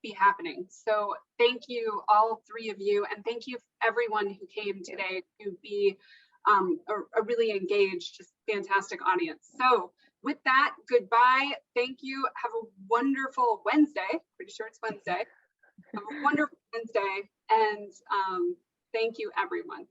be happening. So thank you, all 3 of you, and thank you everyone who came today to be a really engaged, just fantastic audience. So with that, goodbye. Thank you. Have a wonderful Wednesday. Pretty sure it's Wednesday. Have a wonderful Wednesday. And thank you, everyone.